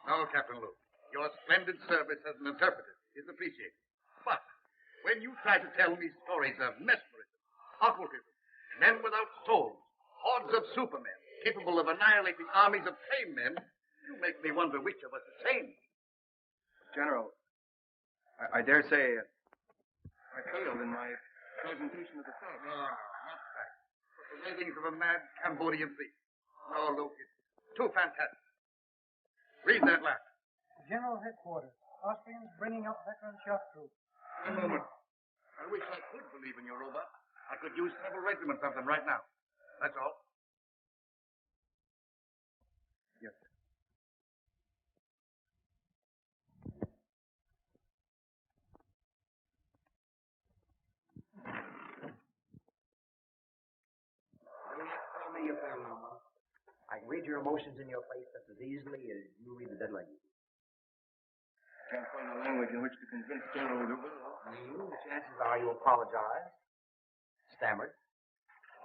No, Captain Luke. Your splendid service as an interpreter is appreciated. But when you try to tell me stories of mesmerism, occultism, men without souls, hordes of supermen capable of annihilating armies of tame men, you make me wonder which of us is sane. General, I dare say I failed in my presentation of the facts. No, not facts. But the ravings of a mad Cambodian thief. No, Luke, it's too fantastic. Read that last. General Headquarters. Austrians bringing up veteran shock troops. A moment. I wish I could believe in your robot. I could use several regiments of them right now. That's all. Yes, sir. Tell me your family number. I can read your emotions in your face just as easily as you read the dead language. Can't find a language in which to convince General Revolt. The chances are you apologized, stammered,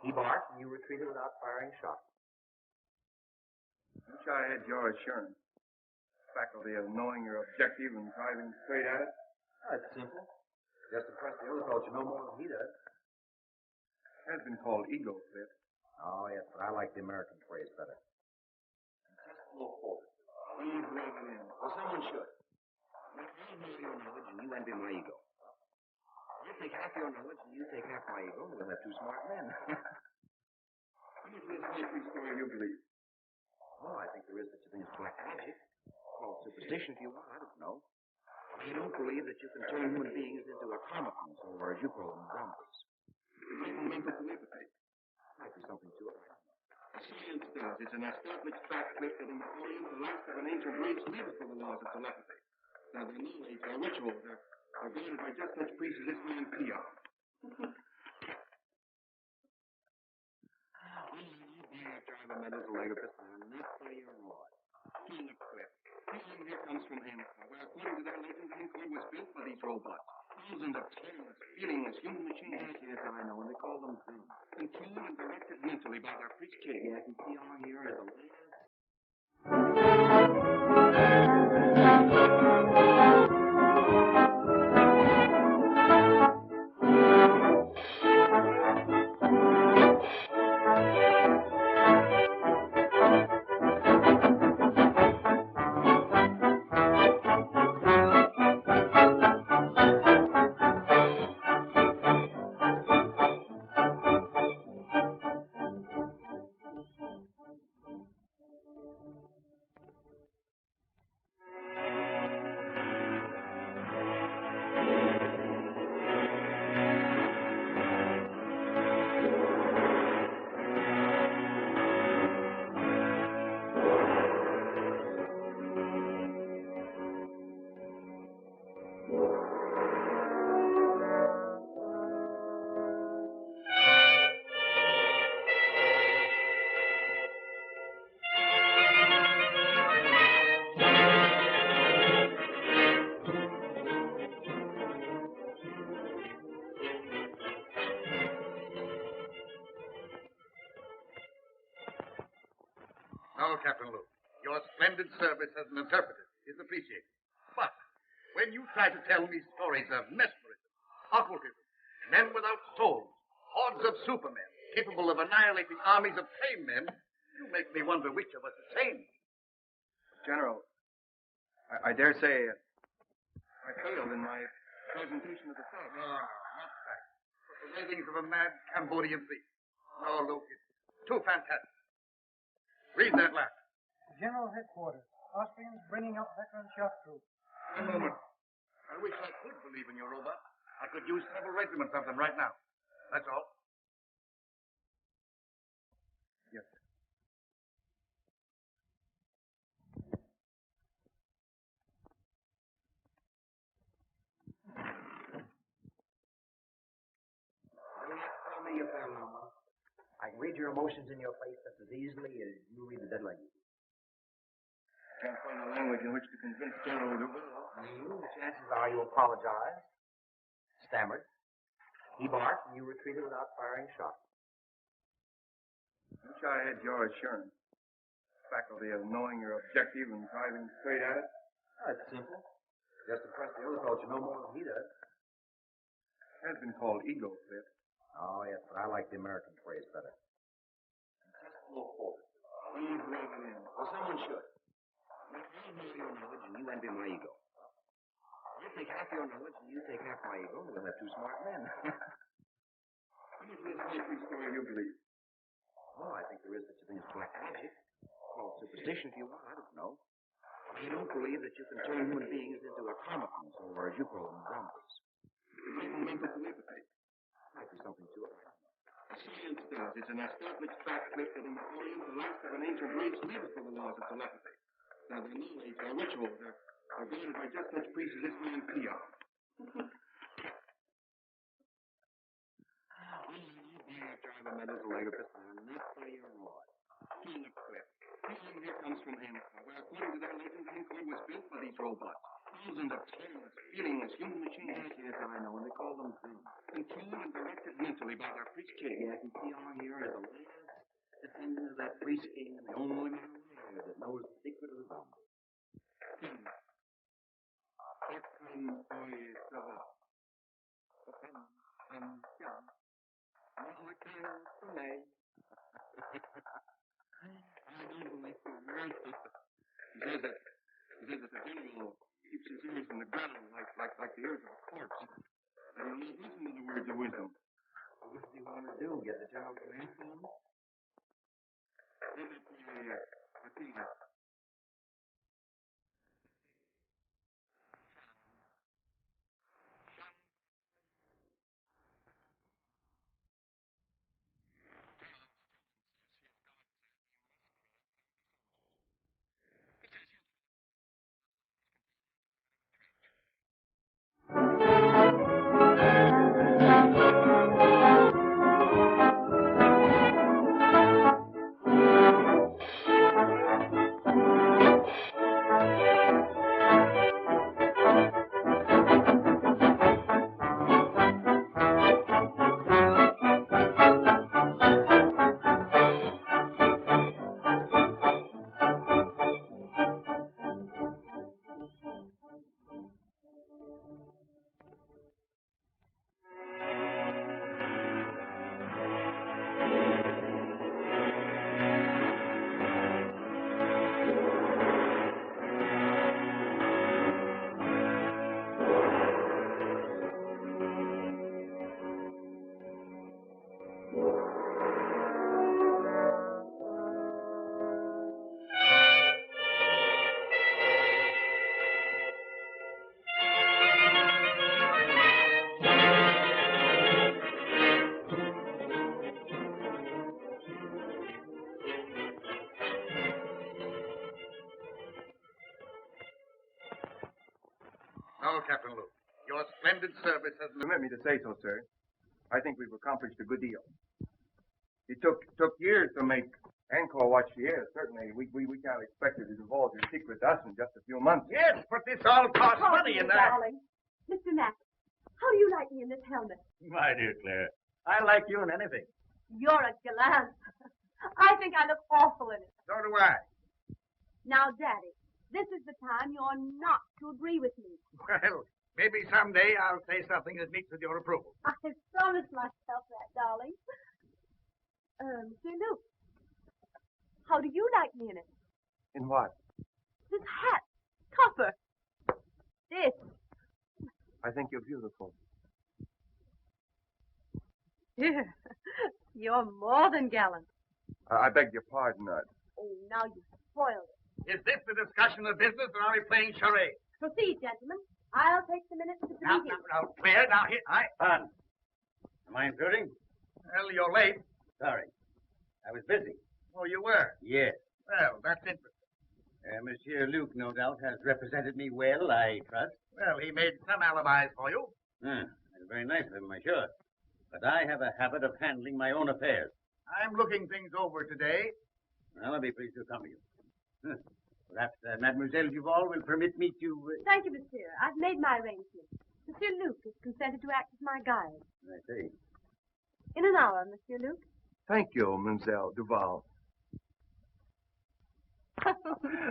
he barked, and you retreated without firing a shot. Wish I had your assurance. Faculty of knowing your objective and driving straight at it. That's simple. Just impress the other fellow you know more than he does. It has been called ego flip. Oh, yes, but I like the American phrase better. Intestinal force. Please leave it in. Well, someone should. If I envy your knowledge and you envy my ego. I'll take half your knowledge and you take half my ego, and we'll have two smart men. How much of this history story you believe? Oh, I think there is such a thing as black magic. Call it superstition if you want. I don't know. You don't believe that you can turn human beings into automatons, or as you call them, zombies. Mental telepathy. Might be something to it. Science does. It's an established fact that in the Orient, the last of an ancient race lives for the laws of telepathy. Now, their knowledge, their rituals, are guided by just such priests as this man Peon. Drive a medical leg of this man, not for your rod. King of Cliff. Peon here comes from Angkor, where according to their legends, Angkor was built by these robots. Thousands of tameless, feelingless human machines. Yes, I know, and they call them things. Controlled and directed mentally by their priest king. Yes, and Peon here is a last. No, Captain Luke. Your splendid service as an interpreter is appreciated. But when you try to tell me stories of mesmerism, occultism, men without souls, hordes of supermen capable of annihilating armies of tame men, you make me wonder which of us is sane. General, I dare say I failed in my presentation of the facts. No, not facts. But the ravings of a mad Cambodian thief. No, Luke, it's too fantastic. Read that last. General Headquarters. Austrians bringing up veteran shock troops. A moment. I wish I could believe in your robot. I could use several regiments of them right now. That's all. Yes, sir. Tell me your family number. I can read your emotions in your face just as easily as you read the dead language. Can't find a language in which to convince General Revolt. The chances are you apologized, stammered, he barked, and you retreated without firing a shot. Wish I had your assurance. faculty of knowing your objective and driving straight at it? It's simple. Just impress the other fellow you know more than he does. It has been called ego trip. Oh, yes, but I like the American phrase better. Just flow forward. Don't rev it in. Well, someone should. Like, I'll have your knowledge and you envy my ego. I'll take half your knowledge and you take half my ego, and we'll have two smart men. How much of this history story you believe? Oh, I think there is such a thing as black magic. Call it superstition if you want, I don't know. I don't believe that you can turn human beings into automatons, or as you call them, zombies. Like mental telepathy. Might be something to it, I don't know. Science does. It's an established fact that the Napoleon, the last of an ancient race, lives for the laws of telepathy. Now, their knowledge, their rituals, are guided by just such priests as this man Peon. Drive a metal telegraphist, and not by your rod. On the cliff. Peon here comes from Angkor, where according to their legends, Angkor was built by these robots. Thousands of tireless, feelingless human machines. Yes, I know, and they call them things. Controlled and directed mentally by their priest king. Yeah, I can see on here is the last descendant of that priest king, and the only man alive that knows the secret of the zombie. I don't believe for a word. He says that the general keeps his ears in the ground like the ears of a corpse. And he'll not listen to the words of wisdom. What do you want to do? Get the general command for him? I think that. No, Captain Luke. Your splendid service has... Permit me to say so, sir. I think we've accomplished a good deal. It took years to make Angkor what she is. Certainly, we can't expect her to divulge her secret to us in just a few months. Yes, but this all costs money in that. Darling. Mr. Mack, how do you like me in this helmet? My dear Claire, I like you in anything. You're a gallant. I think I look awful in it. So do I. Now, Daddy, this is the time you're not to agree with me. Well, maybe someday I'll say something that meets with your approval. I promised myself that, darling. Mr. Luke, how do you like me in it? In what? This hat, copper. This. I think you're beautiful. Dear, you're more than gallant. I beg your pardon, Oh, now you spoiled it. Is this the discussion of business, or are we playing charades? Proceed, gentlemen. I'll take the minutes to the Now, meeting. Claire, now, here, Fun. Am I intruding? Well, you're late. Sorry. I was busy. Oh, you were? Yes. Well, that's interesting. Monsieur Luke, no doubt, has represented me well, I trust. Well, he made some alibis for you. That's very nice of him, I'm sure. But I have a habit of handling my own affairs. I'm looking things over today. Well, I'll be pleased to accompany you. Perhaps Mademoiselle Duval will permit me to... Thank you, monsieur. I've made my arrangements. Monsieur Luke has consented to act as my guide. I see. In an hour, Monsieur Luke. Thank you, Mademoiselle Duval.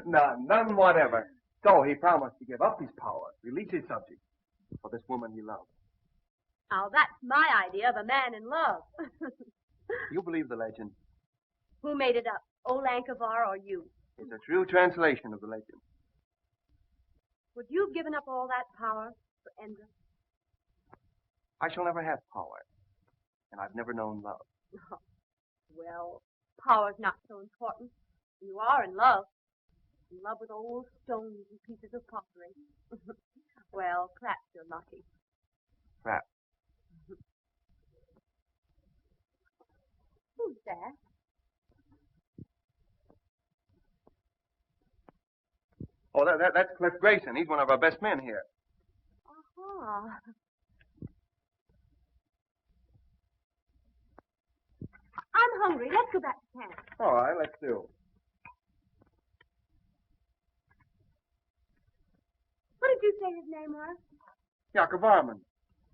None whatever. So he promised to give up his power, release his subjects for this woman he loved. Now, that's my idea of a man in love. You believe the legend? Who made it up? Old Ankavar or you? It's a true translation of the legend. Would you have given up all that power for Endra? I shall never have power, and I've never known love. Well, power's not so important. You are in love. In love with old stones and pieces of pottery. Well, perhaps you're lucky. Perhaps. Who's that? Oh, that's Cliff Grayson. He's one of our best men here. Uh-huh. I'm hungry. Let's go back to camp. All right, let's do. What did you say his name was? Jakob Varman.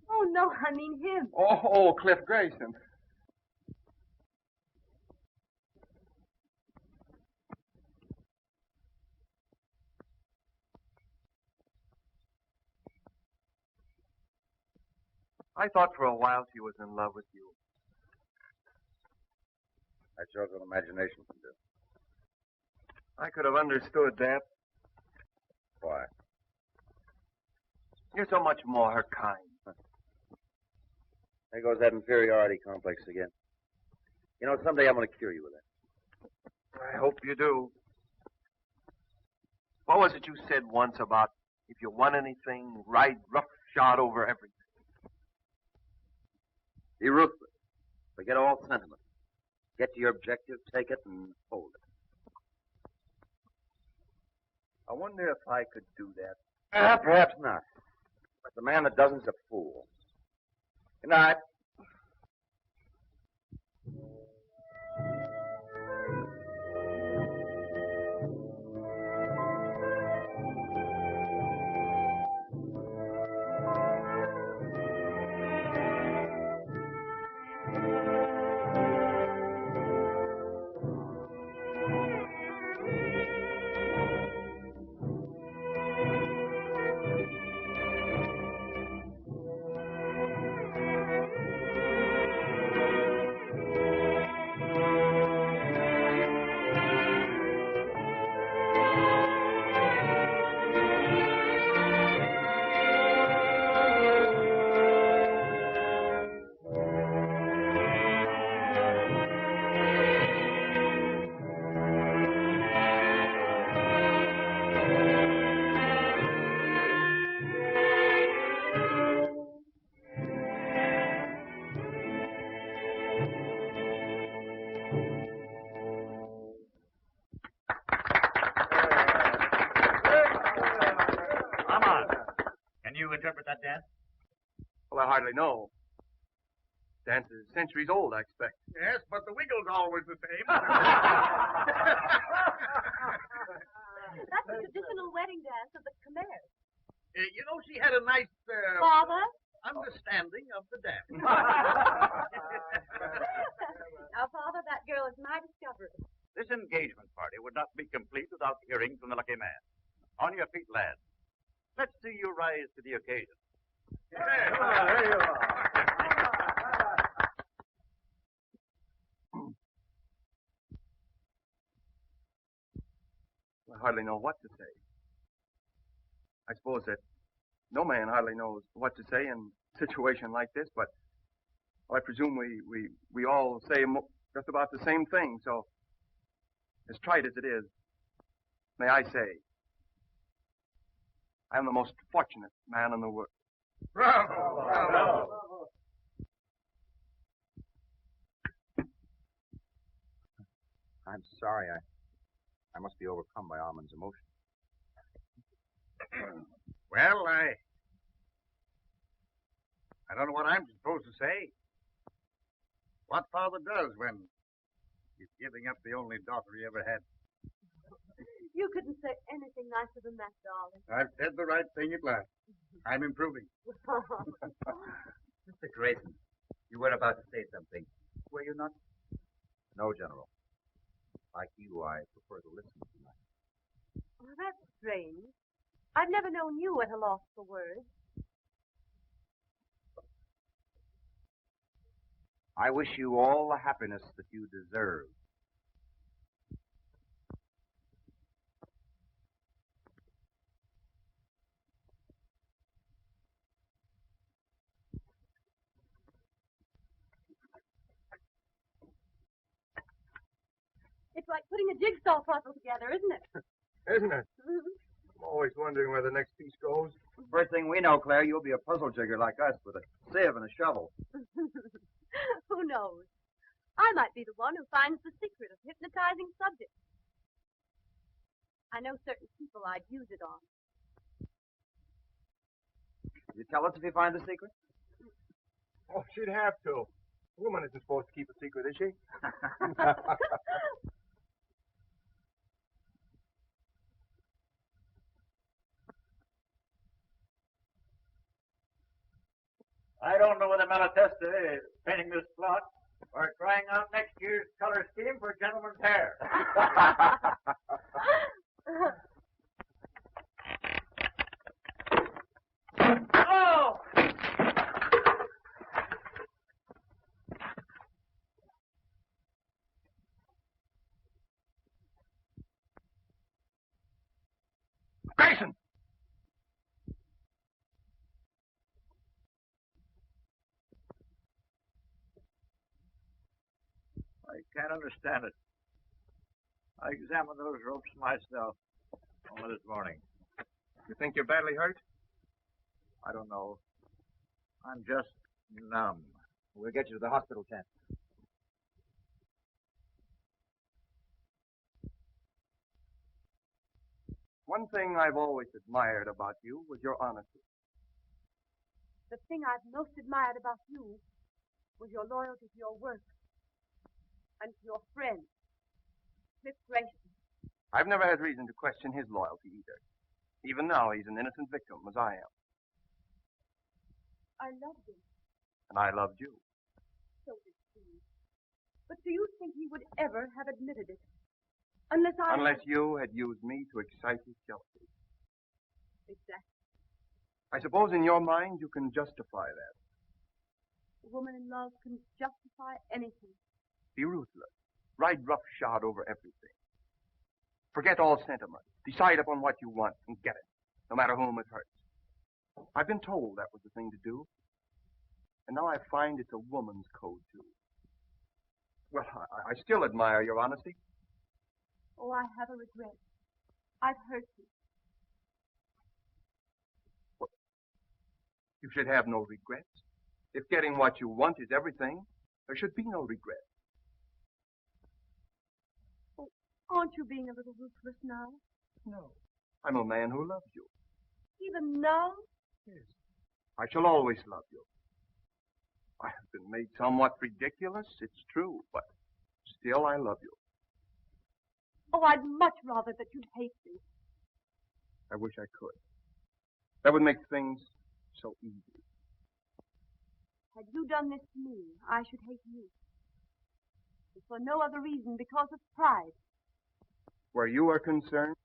Oh, no, I mean him. Oh, Cliff Grayson. I thought for a while she was in love with you. That shows what imagination can do. I could have understood that. Why? You're so much more her kind. There goes that inferiority complex again. You know, someday I'm going to cure you with that. I hope you do. What was it you said once about if you want anything, ride roughshod over everything? Be ruthless. Forget all sentiment. Get to your objective, take it, and hold it. I wonder if I could do that. Perhaps not. But the man that doesn't is a fool. Good night. Interpret that dance? Well, I hardly know. Dance is centuries old, I expect. Yes, but the wiggle's always the same. That's the traditional wedding dance of the Khmers. You know, she had a nice Father? understanding of the dance. Now, Father, that girl is my discovery. This engagement party would not be complete without hearing from the lucky man. On your feet, lads. Let's see you rise to the occasion. There you are. I hardly know what to say. I suppose that no man hardly knows what to say in a situation like this, but I presume we all say just about the same thing, so as trite as it is, may I say, I am the most fortunate man in the world. Bravo! Bravo! I'm sorry. I must be overcome by Armand's emotion. Well, I don't know what I'm supposed to say. What father does when he's giving up the only daughter he ever had. You couldn't say anything nicer than that, darling. I've said the right thing at last. I'm improving. Mr. Grayson, you were about to say something. Were you not? No, General. Like you, I prefer to listen tonight. Well, that's strange. I've never known you at a loss for words. I wish you all the happiness that you deserve. It's like putting a jigsaw puzzle together, isn't it? Isn't it? I'm always wondering where the next piece goes. First thing we know, Claire, you'll be a puzzle jigger like us with a sieve and a shovel. Who knows? I might be the one who finds the secret of hypnotizing subjects. I know certain people I'd use it on. You tell us if you find the secret? Oh, she'd have to. A woman isn't supposed to keep a secret, is she? I don't know whether Malatesta is painting this plot or trying out next year's color scheme for gentlemen's hair. Oh! Grayson! I can't understand it. I examined those ropes myself only this morning. You think you're badly hurt? I don't know. I'm just numb. We'll get you to the hospital tent. One thing I've always admired about you was your honesty. The thing I've most admired about you was your loyalty to your work and to your friend, Smith Grayson. I've never had reason to question his loyalty either. Even now, he's an innocent victim, as I am. I loved him, And I loved you. so did Steve. But do you think he would ever have admitted it? Unless you had used me to excite his jealousy. Exactly. I suppose in your mind you can justify that. A woman in love can justify anything. Be ruthless. Ride roughshod over everything. Forget all sentiment. Decide upon what you want and get it, no matter whom it hurts. I've been told that was the thing to do. And now I find it's a woman's code, too. Well, I still admire your honesty. Oh, I have a regret. I've hurt you. Well, you should have no regrets. If getting what you want is everything, there should be no regret. Oh, aren't you being a little ruthless now? No. I'm a man who loves you. Even now? Yes. I shall always love you. I have been made somewhat ridiculous, it's true, but still I love you. Oh, I'd much rather that you'd hate me. I wish I could. That would make things so easy. Had you done this to me, I should hate you. And for no other reason, because of pride. Where you are concerned,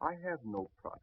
I have no pride.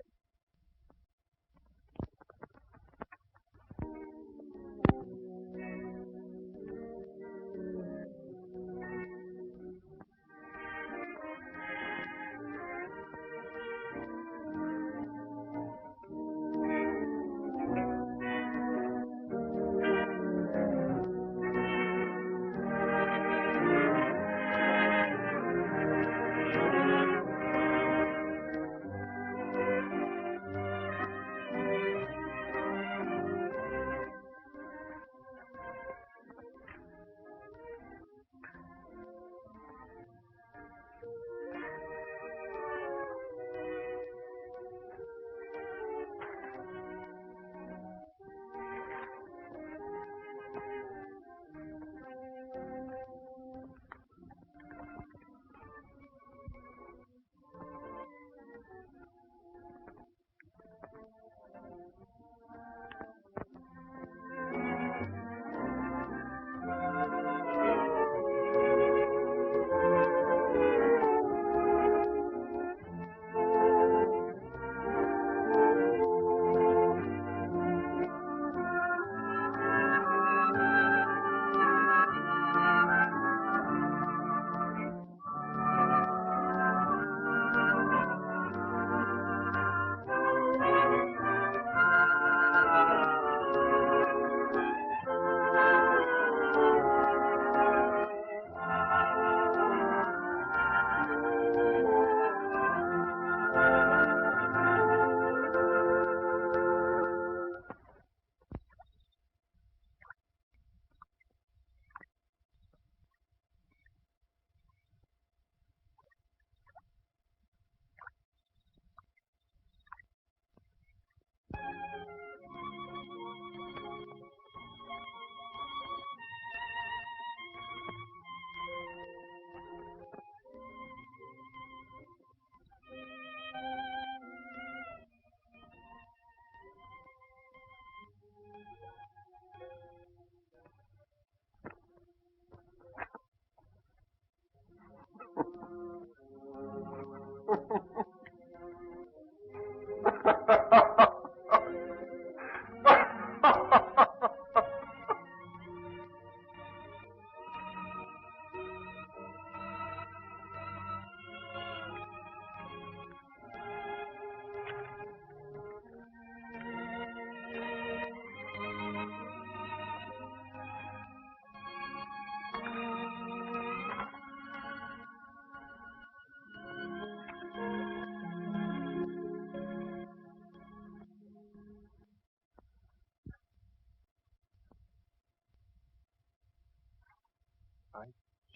I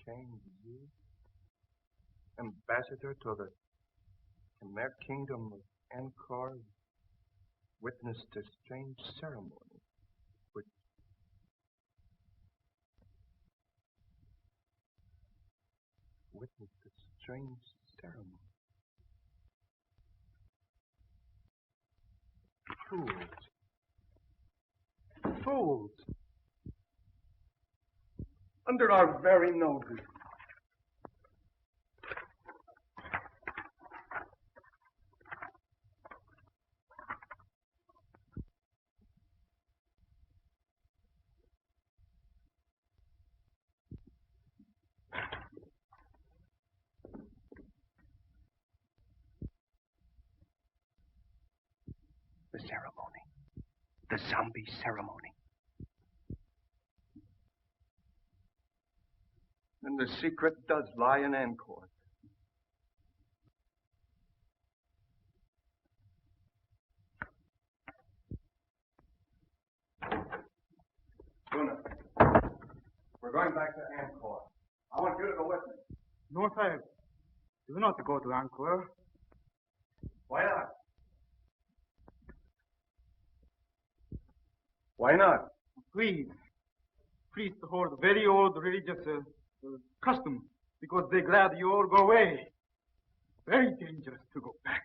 change you, ambassador to the Khmer kingdom of Angkor, witnessed a strange ceremony, which witnessed a strange ceremony. Fools. Fools. Under our very noses. The ceremony. The zombie ceremony. And the secret does lie in Angkor. Luna, we're going back to Angkor. I want you to go with me. No, Sahib. Do not go to Angkor. Why not? Why not? Please. Priests hold very old religious custom because they're glad you all go away. Very dangerous to go back.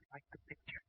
just like the picture.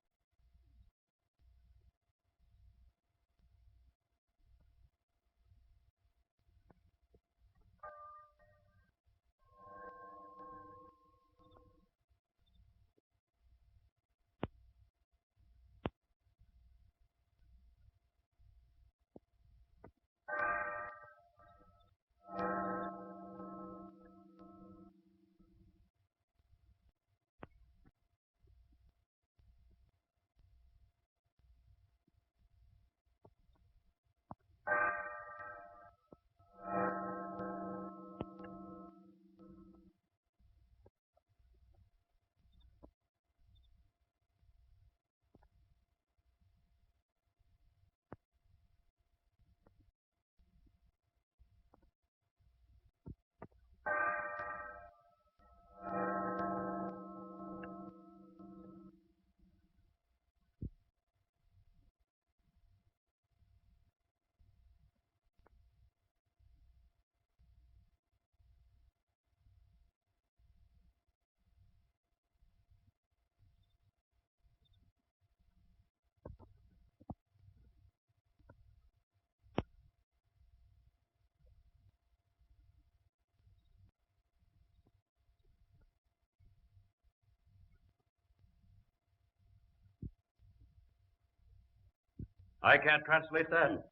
I can't translate that.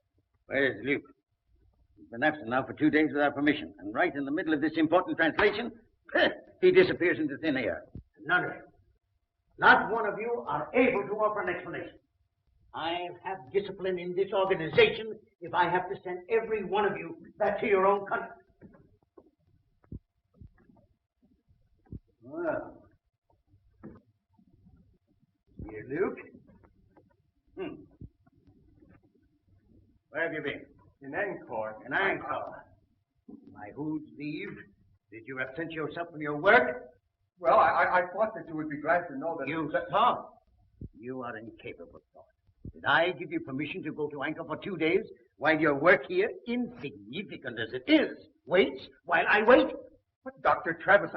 Where's Luke? He's been absent now for 2 days without permission. And right in the middle of this important translation, he disappears into thin air. None of you, not one of you, are able to offer an explanation. I have discipline in this organization if I have to send every one of you back to your own country. Well. Here, Luke. Where have you been? In Angkor. In Angkor. By whose leave did you absent yourself from your work? Well, I thought that you would be glad to know that... You thought? You are incapable of thought. Did I give you permission to go to Angkor for 2 days while your work here, insignificant as it is, waits while I wait? But Dr. Travis,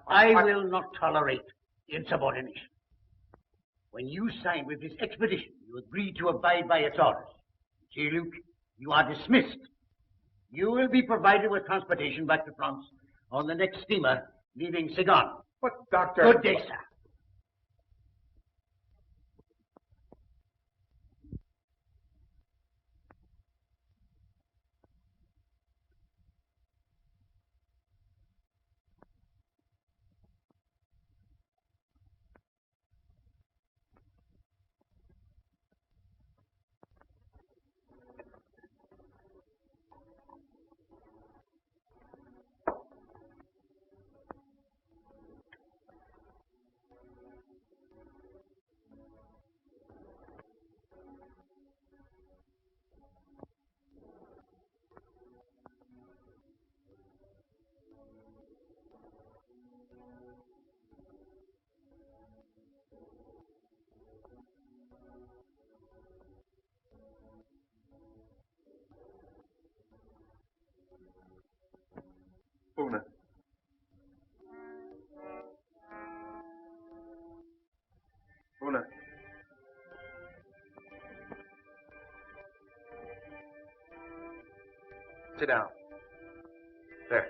I will not tolerate insubordination. When you signed with this expedition, you agreed to abide by its orders. See, Luke, you are dismissed. You will be provided with transportation back to France on the next steamer leaving Saigon. But, Doctor... Good day, sir. Una. Una. Sit down. There.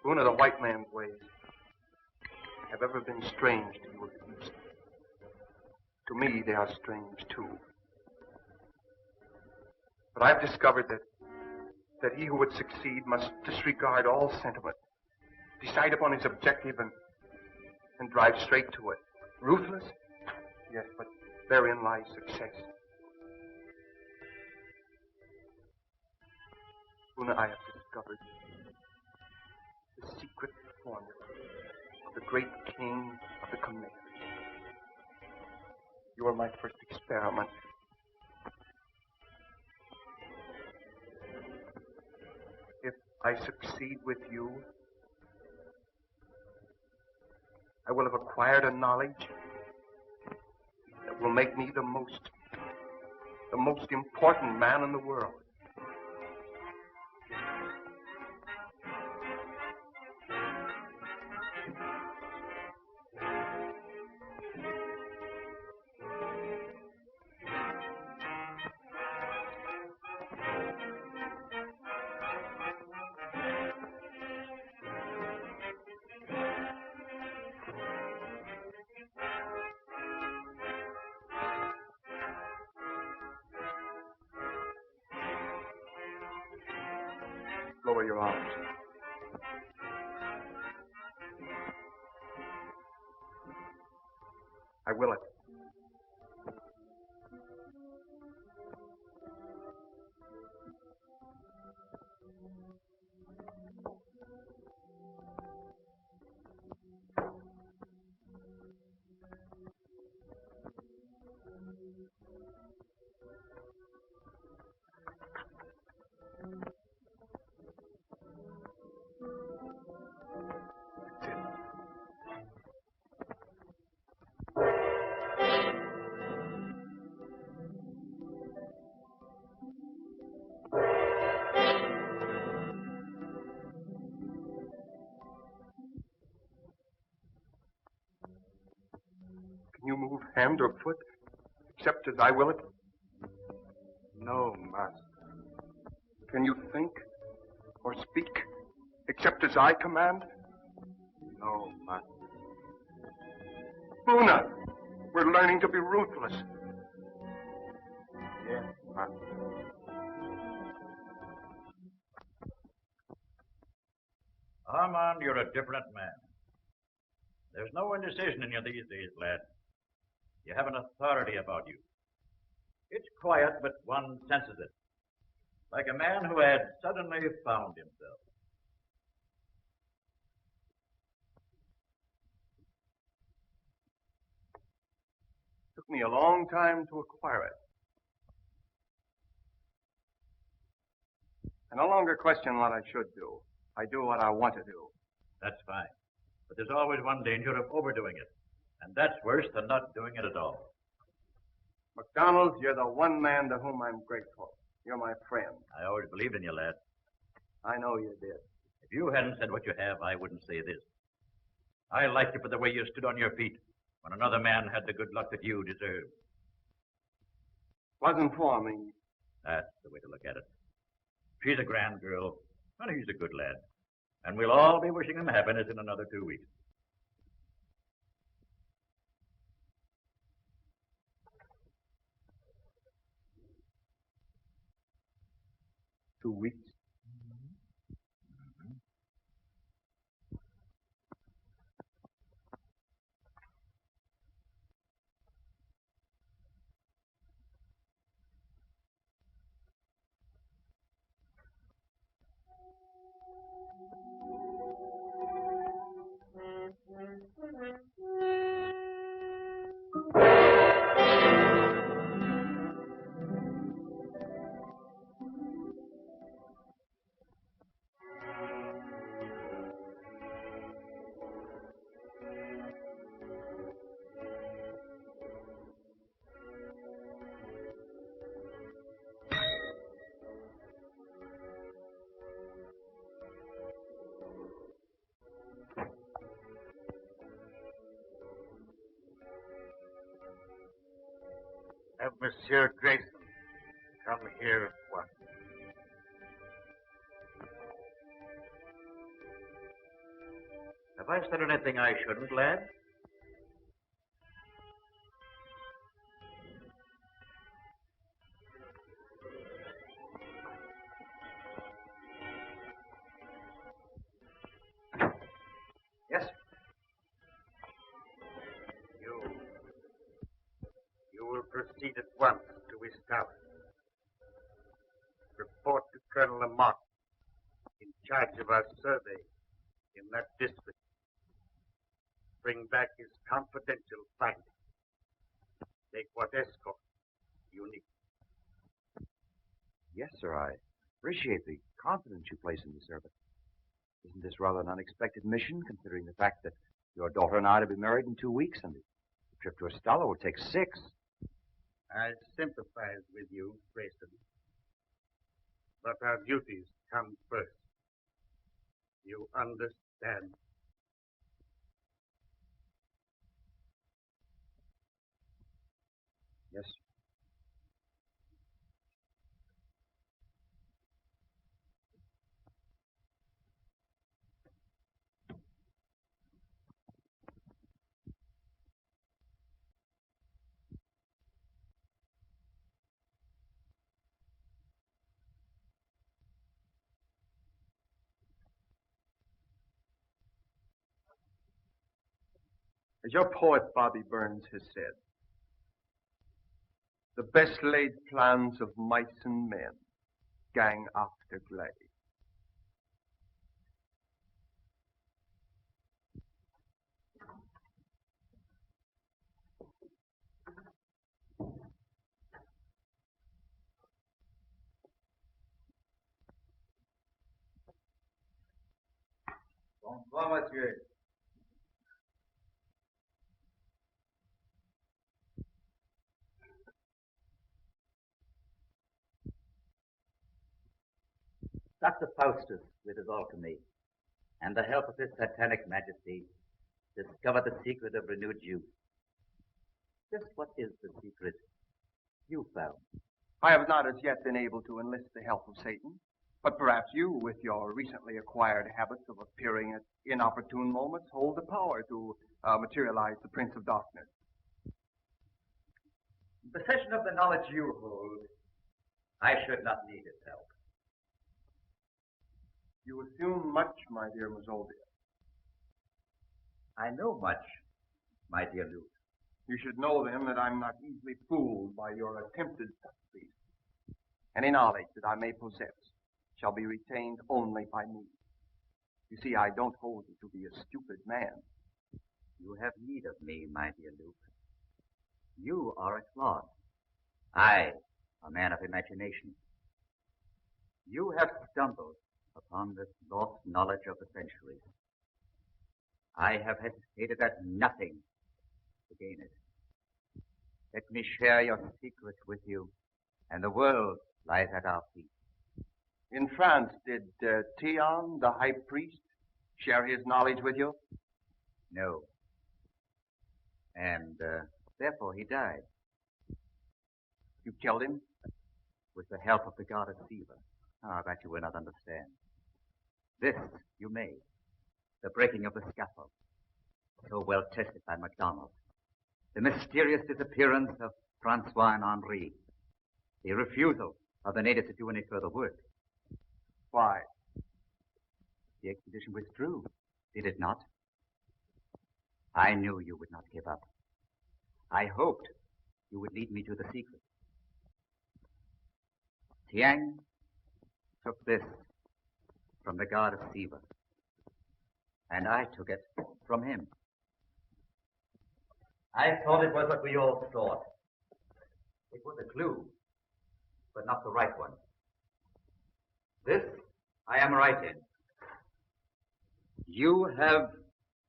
Una, the white man's ways have ever been strange to you at least. To me, they are strange, too. But I've discovered that he who would succeed must disregard all sentiment, decide upon his objective and drive straight to it. Ruthless? Yes, but therein lies success. Una, I have discovered the secret formula of the great king of the Khmer. You are my first experiment. If I succeed with you, I will have acquired a knowledge that will make me the most the most important man in the world. Lower your arms. I will it. Can you move hand or foot, except as I will it? No, Master. Can you think or speak, except as I command? No, Master. Luna, we're learning to be ruthless. Yes, Master. Armand, you're a different man. There's no indecision in you these days, lad. You have an authority about you. It's quiet, but one senses it. Like a man who had suddenly found himself. Took me a long time to acquire it. I no longer question what I should do. I do what I want to do. That's fine. But there's always one danger of overdoing it. And that's worse than not doing it at all. McDonald, you're the one man to whom I'm grateful. You're my friend. I always believed in you, lad. I know you did. If you hadn't said what you have, I wouldn't say this. I liked you for the way you stood on your feet when another man had the good luck that you deserved. Wasn't for me. That's the way to look at it. She's a grand girl, and he's a good lad. And we'll all be wishing him happiness in another 2 weeks. Two weeks. Have Monsieur Grayson come here at once. Have I said anything I shouldn't, lad? Yes. You will proceed at once to his tower. Report to Colonel Lamont in charge of our survey in that district. Bring back his confidential findings. Take what escort you need. Yes, sir, I appreciate the confidence you place in me, sir, but isn't this rather an unexpected mission, considering the fact that your daughter and I are to be married in 2 weeks, and the trip to Estella will take 6? I sympathize with you, Grayson. But our duties come first. You understand? Yes. As your poet Bobby Burns has said, the best laid plans of mice and men gang after glay. Bonsoir, monsieur. Dr. Faustus, with his alchemy, and the help of his satanic majesty, discovered the secret of renewed youth. Just what is the secret you found? I have not as yet been able to enlist the help of Satan, but perhaps you, with your recently acquired habits of appearing at inopportune moments, hold the power to materialize the Prince of Darkness. In possession of the knowledge you hold, I should not need his help. You assume much, my dear Mazovia. I know much, my dear Luke. You should know, then, that I'm not easily fooled by your attempted subtleties. Any knowledge that I may possess shall be retained only by me. You see, I don't hold you to be a stupid man. You have need of me, my dear Luke. You are a clod. I, a man of imagination. You have stumbled upon this lost knowledge of the centuries. I have hesitated at nothing to gain it. Let me share your secret with you, and the world lies at our feet. In France, did Theon, the high priest, share his knowledge with you? No. And therefore he died. You killed him? With the help of the goddess Siva. Ah, that you will not understand. This you may. The breaking of the scaffold, so well tested by MacDonald. The mysterious disappearance of Francois and Henri. The refusal of the natives to do any further work. Why? The expedition withdrew, did it not? I knew you would not give up. I hoped you would lead me to the secret. Tiang took this from the god of Siva, and I took it from him. I thought it was what we all thought. It was a clue, but not the right one. This I am right in. You have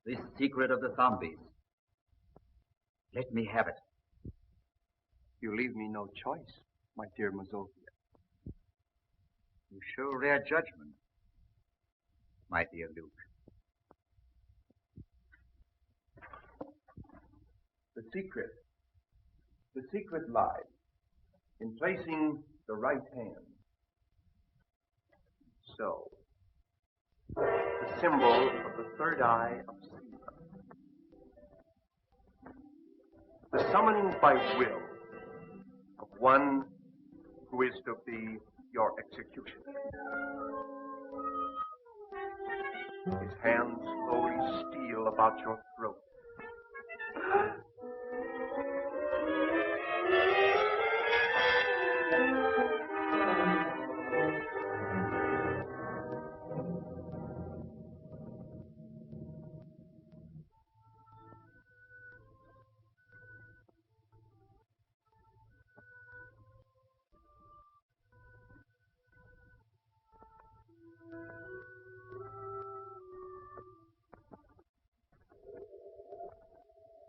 the secret of the zombies. Let me have it. You leave me no choice, my dear Mazovia. You show rare judgment, my dear Luke. The secret lies in placing the right hand. So, the symbol of the third eye of Siva. The summoning by will of one who is to be your executioner. His hands slowly steal about your throat.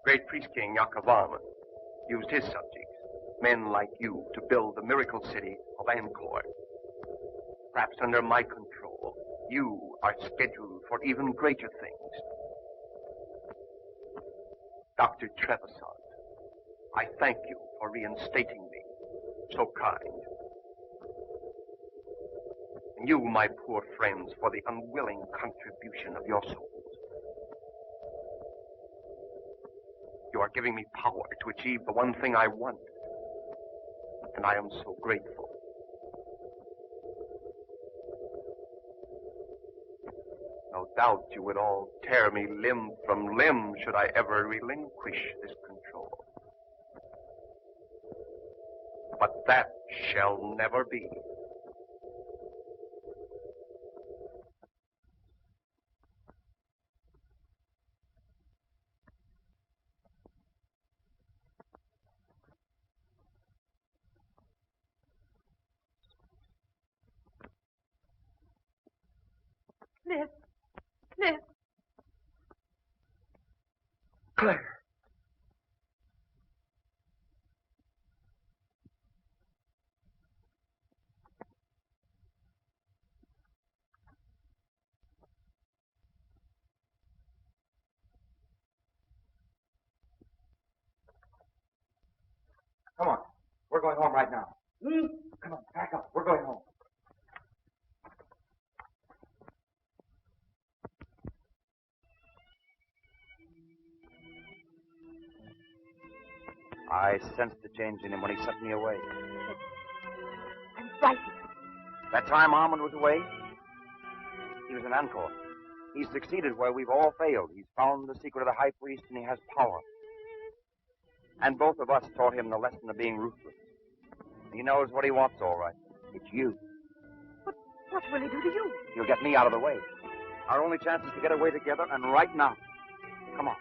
Great priest king Yakavan used his subjects Men like you to build the miracle city of Angkor. Perhaps under my control, you are scheduled for even greater things. Dr. Trevisan, I thank you for reinstating me. So kind. And you, my poor friends, for the unwilling contribution of your souls. You are giving me power to achieve the one thing I want. And I am so grateful. No doubt you would all tear me limb from limb should I ever relinquish this control. But that shall never be. Cliff. Cliff. Claire. Come on. We're going home right now. Come on, pack up. We're going home. I sensed the change in him when he sent me away. I'm frightened. That time Armand was away, he was in Angkor. He's succeeded where we've all failed. He's found the secret of the high priest, and he has power. And both of us taught him the lesson of being ruthless. He knows what he wants, all right. It's you. But what will he do to you? You'll get me out of the way. Our only chance is to get away together, and right now. Come on.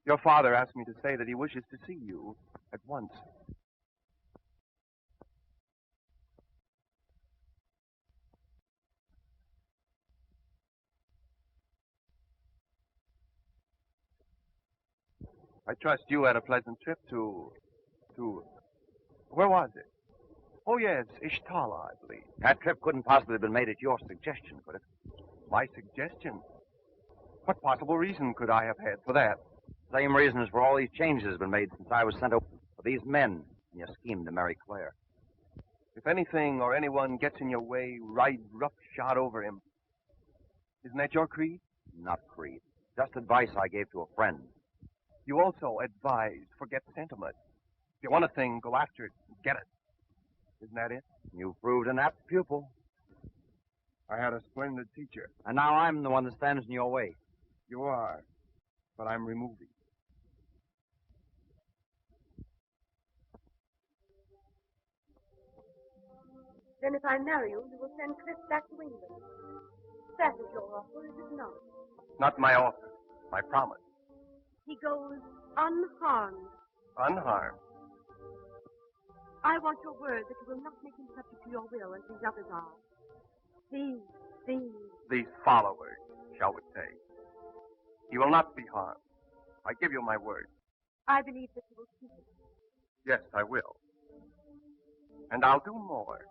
Your father asked me to say that he wishes to see you at once. I trust you had a pleasant trip to... Where was it? Oh, yes, Ishtala, I believe. That trip couldn't possibly have been made at your suggestion, could it? My suggestion? What possible reason could I have had for that? Same reasons for all these changes have been made since I was sent over. For these men, and your scheme to marry Claire. If anything or anyone gets in your way, ride roughshod over him. Isn't that your creed? Not creed. Just advice I gave to a friend. You also advise, forget sentiment. If you want a thing, go after it and get it. Isn't that it? You proved an apt pupil. I had a splendid teacher. And now I'm the one that stands in your way. You are, but I'm removing. Then if I marry you, you will send Cliff back to England. That is your offer, is it not? Not my offer, my promise. He goes unharmed. Unharmed. I want your word that you will not make him subject to your will as these others are. These followers, shall we say. He will not be harmed. I give you my word. I believe that you will keep it. Yes, I will. And I'll do more.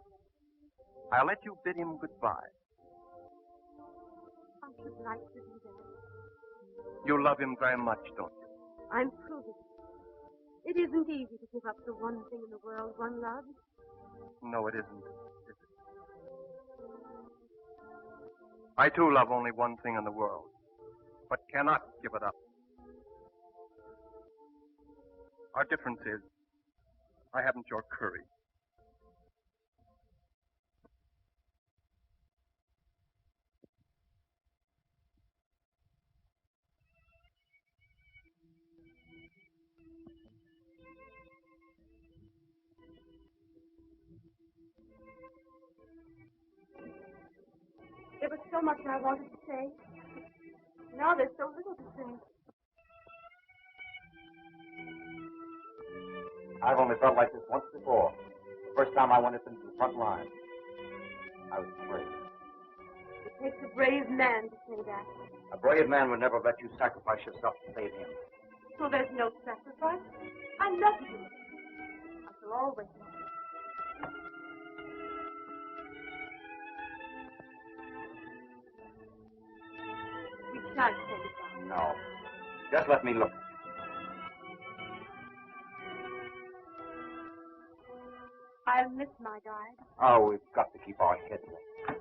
I'll let you bid him goodbye. I should like to do that. You love him very much, don't you? I'm proving it. It isn't easy to give up the one thing in the world one loves. No, it isn't. Is it? I, too, love only one thing in the world, but cannot give it up. Our difference is, I haven't your courage. It was so much I wanted to say. Now there's so little to say. I've only felt like this once before. The first time I went into the front line. I was afraid. It takes a brave man to say that. A brave man would never let you sacrifice yourself to save him. So there's no sacrifice. I love you. I shall always love you. We shan't say goodbye. No. Just let me look. I'll miss my guide. Oh, we've got to keep our heads up.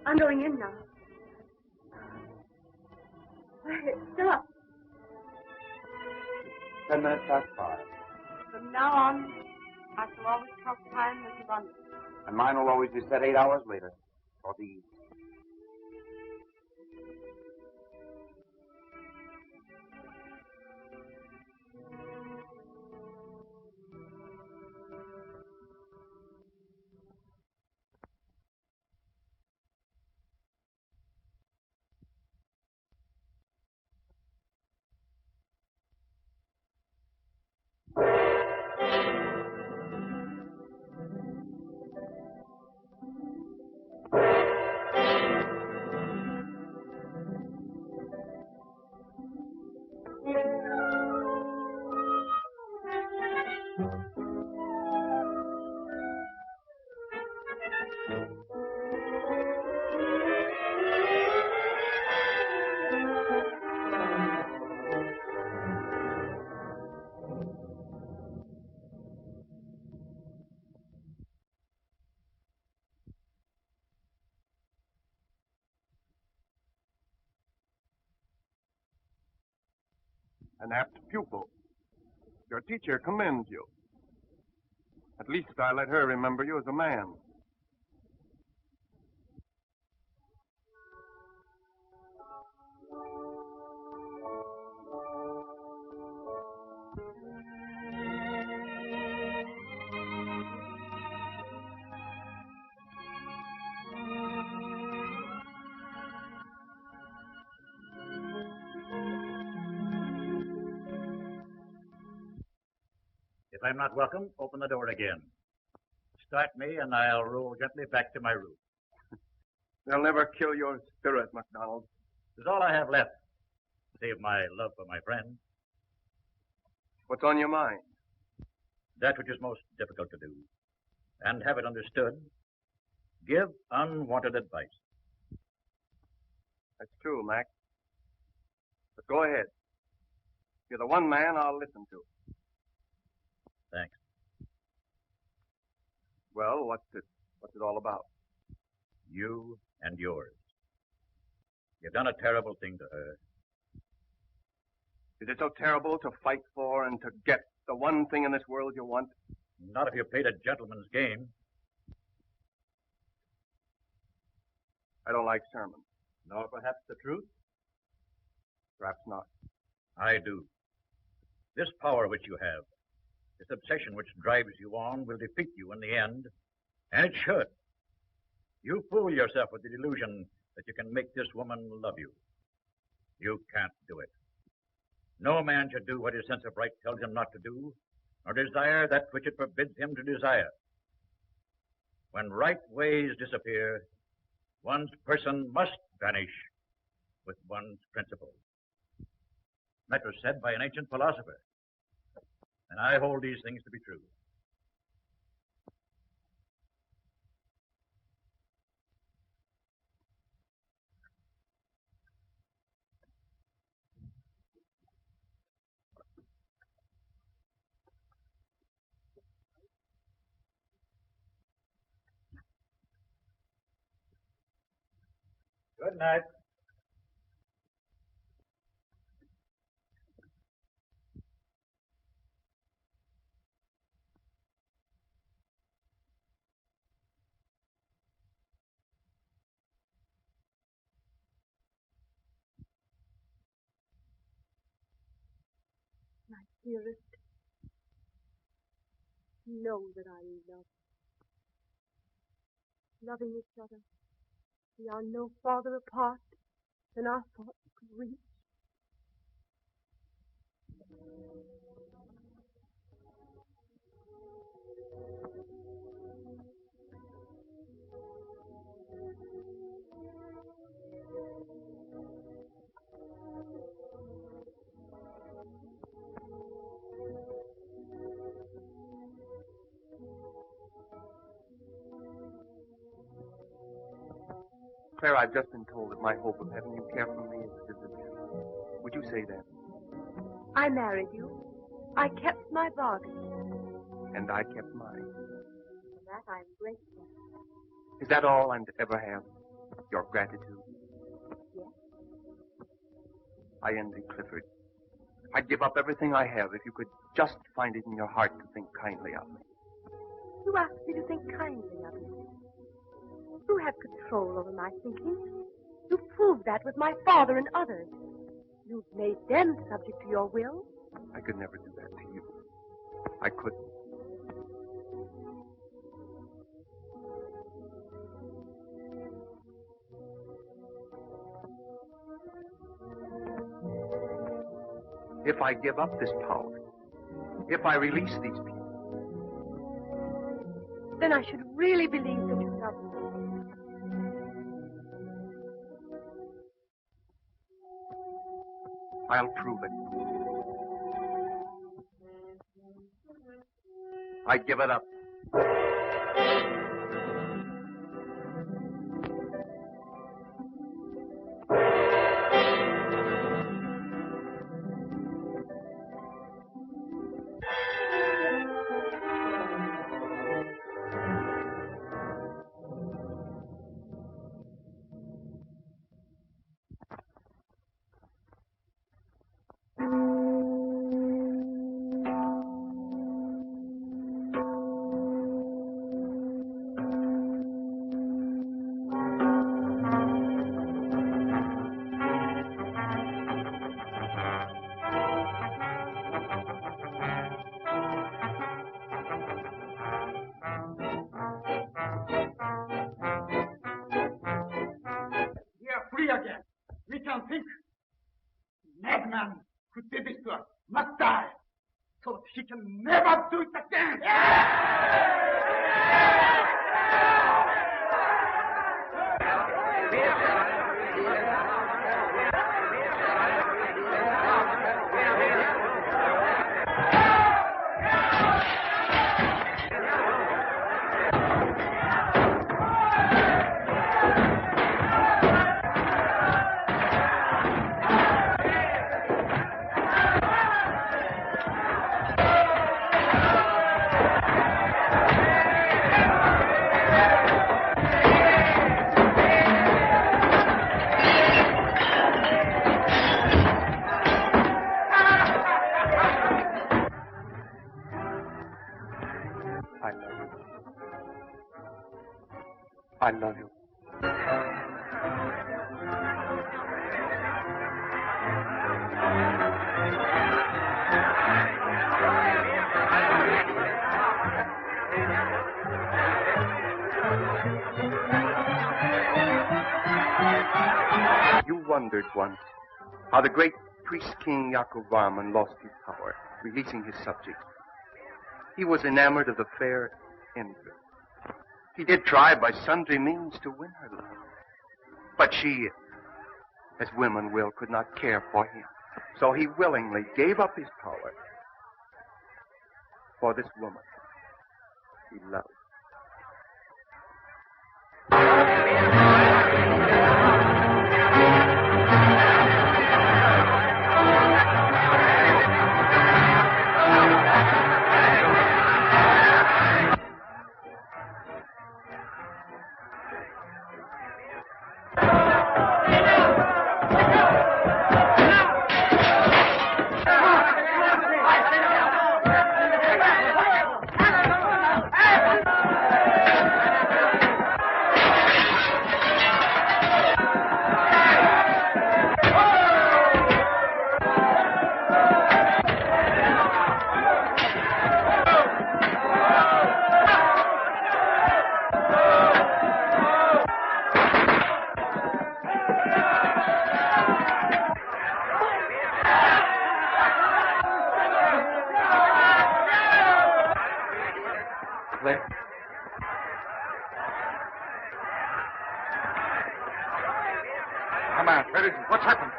I'm going in now. It's still up. 10 minutes past 5. From now on, I shall always count time as you run. And mine will always be set 8 hours later. For these. An apt pupil. Your teacher commends you. At least I let her remember you as a man. If I'm not welcome, open the door again. Start me, and I'll roll gently back to my room. They'll never kill your spirit, MacDonald. It's all I have left, save my love for my friend. What's on your mind? That which is most difficult to do. And have it understood. Give unwanted advice. That's true, Mac. But go ahead. You're the one man I'll listen to. Thanks. Well, what's it all about? You and yours. You've done a terrible thing to her. Is it so terrible to fight for and to get the one thing in this world you want? Not if you played a gentleman's game. I don't like sermons. Nor perhaps the truth. Perhaps not. I do. This power which you have, this obsession which drives you on, will defeat you in the end. And it should. You fool yourself with the delusion that you can make this woman love you. You can't do it. No man should do what his sense of right tells him not to do, nor desire that which it forbids him to desire. When right ways disappear, one's person must vanish with one's principles. That was said by an ancient philosopher, and I hold these things to be true. Good night. My dearest, know that I love you. Loving each other We are no farther apart than our thoughts could reach. Claire, I've just been told that my hope of having you care for me is disappearing. Would you say that? I married you. I kept my bargain. And I kept mine. For that I'm grateful. Is that all I'm to ever have? Your gratitude? Yes. I envy Clifford. I'd give up everything I have if you could just find it in your heart to think kindly of me. You asked me to think kindly of you. You have control over my thinking. You proved that with my father and others. You've made them subject to your will. I could never do that to you. I couldn't. If I give up this power, if I release these people, Then I should really believe that you love me. I'll prove it. I give it up. We are free again. We can think. Madman who did this to us must die, so that he can never do it again. I love you. You wondered once how the great priest-king Yaakov Varman lost his power, releasing his subjects. He was enamored of the fair Indra. He did try by sundry means to win her love. But she, as women will, could not care for him. So he willingly gave up his power for this woman he loved. place. Come on, where is he? What's happened?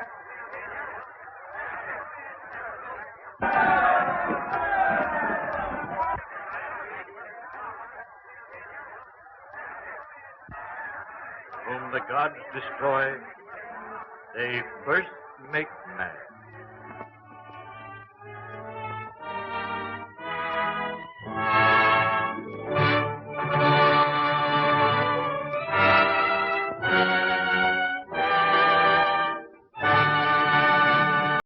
Whom the gods destroy, they first make mad.